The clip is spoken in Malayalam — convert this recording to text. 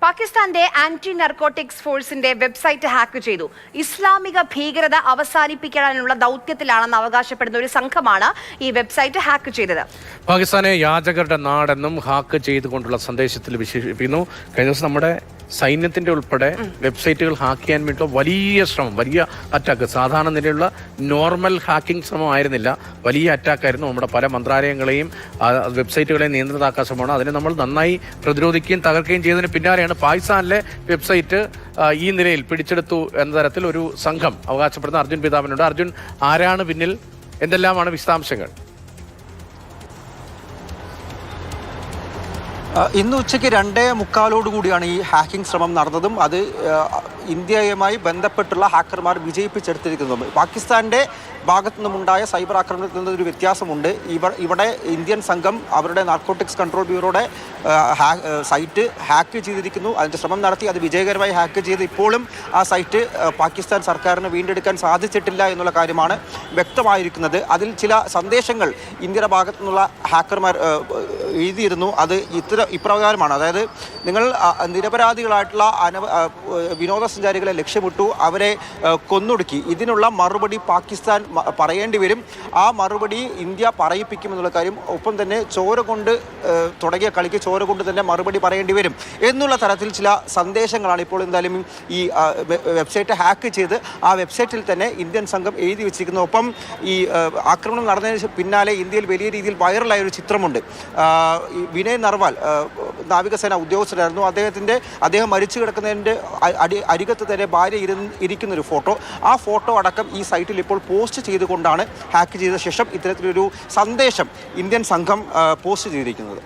പാകിസ്ഥാന്റെ ആന്റി നർക്കോട്ടിക്സ് ഫോഴ്സിന്റെ വെബ്സൈറ്റ് ഹാക്ക് ചെയ്തു. ഇസ്ലാമിക ഭീകരത അവസാനിപ്പിക്കാനുള്ള ദൗത്യത്തിലാണെന്ന് അവകാശപ്പെടുന്ന ഒരു സംഘമാണ് ഈ വെബ്സൈറ്റ് ഹാക്ക് ചെയ്തത്. പാകിസ്ഥാനെ യാചകരുടെ നാടെന്നും ഹാക്ക് ചെയ്തുകൊണ്ടുള്ള സന്ദേശത്തിൽ വിശേഷിപ്പിക്കുന്നു. കഴിഞ്ഞ ദിവസം നമ്മുടെ സൈന്യത്തിന്റെ ഉൾപ്പെടെ വെബ്സൈറ്റുകൾ ഹാക്ക് ചെയ്യാൻ വേണ്ടിയുള്ള വലിയ ശ്രമം, വലിയ അറ്റാക്ക്, സാധാരണ നിലയുള്ള നോർമൽ ഹാക്കിംഗ് ശ്രമം ആയിരുന്നില്ല, വലിയ അറ്റാക്കായിരുന്നു. നമ്മുടെ പല മന്ത്രാലയങ്ങളെയും വെബ്സൈറ്റുകളെയും നിയന്ത്രിതാക്കാൻ ശ്രമമാണ്. അതിനെ നമ്മൾ നന്നായി പ്രതിരോധിക്കുകയും തകർക്കുകയും ചെയ്തതിന് പിന്നാലെയാണ് പാകിസ്ഥാനിലെ വെബ്സൈറ്റ് ഈ നിലയിൽ പിടിച്ചെടുത്തു എന്ന തരത്തിൽ ഒരു സംഘം അവകാശപ്പെടുന്ന അർജുൻ പിതാവിനുണ്ട്. അർജുൻ, ആരാണ് പിന്നിൽ, എന്തെല്ലാമാണ് വിശദാംശങ്ങൾ? ഇന്ന് ഉച്ചയ്ക്ക് 2:45 ഈ ഹാക്കിംഗ് ശ്രമം നടന്നതും അത് ഇന്ത്യയുമായി ബന്ധപ്പെട്ടുള്ള ഹാക്കർമാർ വിജയിപ്പിച്ചെടുത്തിരിക്കുന്നതും. പാകിസ്ഥാന്റെ ഭാഗത്തു നിന്നുമുണ്ടായ സൈബർ ആക്രമണത്തിൽ നിന്നൊരു വ്യത്യാസമുണ്ട്. ഇവിടെ ഇന്ത്യൻ സംഘം അവരുടെ നാർക്കോട്ടിക്സ് കൺട്രോൾ ബ്യൂറോയുടെ സൈറ്റ് ഹാക്ക് ചെയ്തിരിക്കുന്നു. അതിൻ്റെ ശ്രമം നടത്തി, അത് വിജയകരമായി ഹാക്ക് ചെയ്ത് ഇപ്പോഴും ആ സൈറ്റ് പാകിസ്ഥാൻ സർക്കാരിന് വീണ്ടെടുക്കാൻ സാധിച്ചിട്ടില്ല എന്നുള്ള കാര്യമാണ് വ്യക്തമായിരിക്കുന്നത്. അതിൽ ചില സന്ദേശങ്ങൾ ഇന്ത്യയുടെ ഭാഗത്തു നിന്നുള്ള ഹാക്കർമാർ എഴുതിയിരുന്നു. അത് ഇപ്രകാരമാണ്. അതായത്, നിങ്ങൾ നിരപരാധികളായിട്ടുള്ള വിനോദസഞ്ചാരികളെ ലക്ഷ്യമിട്ടു, അവരെ കൊന്നൊടുക്കി, ഇതിനുള്ള മറുപടി പാകിസ്ഥാൻ പറയേണ്ടി വരും. ആ മറുപടി ഇന്ത്യ പറയിപ്പിക്കുമെന്നുള്ള കാര്യം, ഒപ്പം തന്നെ ചോര കൊണ്ട് തുടങ്ങിയ കളിക്ക് ചോര കൊണ്ട് തന്നെ മറുപടി പറയേണ്ടി വരും എന്നുള്ള തരത്തിൽ ചില സന്ദേശങ്ങളാണ് ഇപ്പോൾ എന്തായാലും ഈ വെബ്സൈറ്റ് ഹാക്ക് ചെയ്ത് ആ വെബ്സൈറ്റിൽ തന്നെ ഇന്ത്യൻ സംഘം എഴുതി വെച്ചിരിക്കുന്നത്. ഒപ്പം ഈ ആക്രമണം നടന്നതിന് പിന്നാലെ ഇന്ത്യയിൽ വലിയ രീതിയിൽ വൈറലായ ഒരു ചിത്രമുണ്ട്. വിനയ് നർവാൽ നാവികസേന ഉദ്യോഗസ്ഥരായിരുന്നു. അദ്ദേഹം മരിച്ചു കിടക്കുന്നതിൻ്റെ അരികത്ത് തന്നെ ഭാര്യ ഇരിക്കുന്നൊരു ഫോട്ടോ, ആ ഫോട്ടോ അടക്കം ഈ സൈറ്റിൽ ഇപ്പോൾ പോസ്റ്റ് ചെയ്തുകൊണ്ടാണ് ഹാക്ക് ചെയ്ത ശേഷം ഇത്തരത്തിലൊരു സന്ദേശം ഇന്ത്യൻ സംഘം പോസ്റ്റ് ചെയ്തിരിക്കുന്നത്.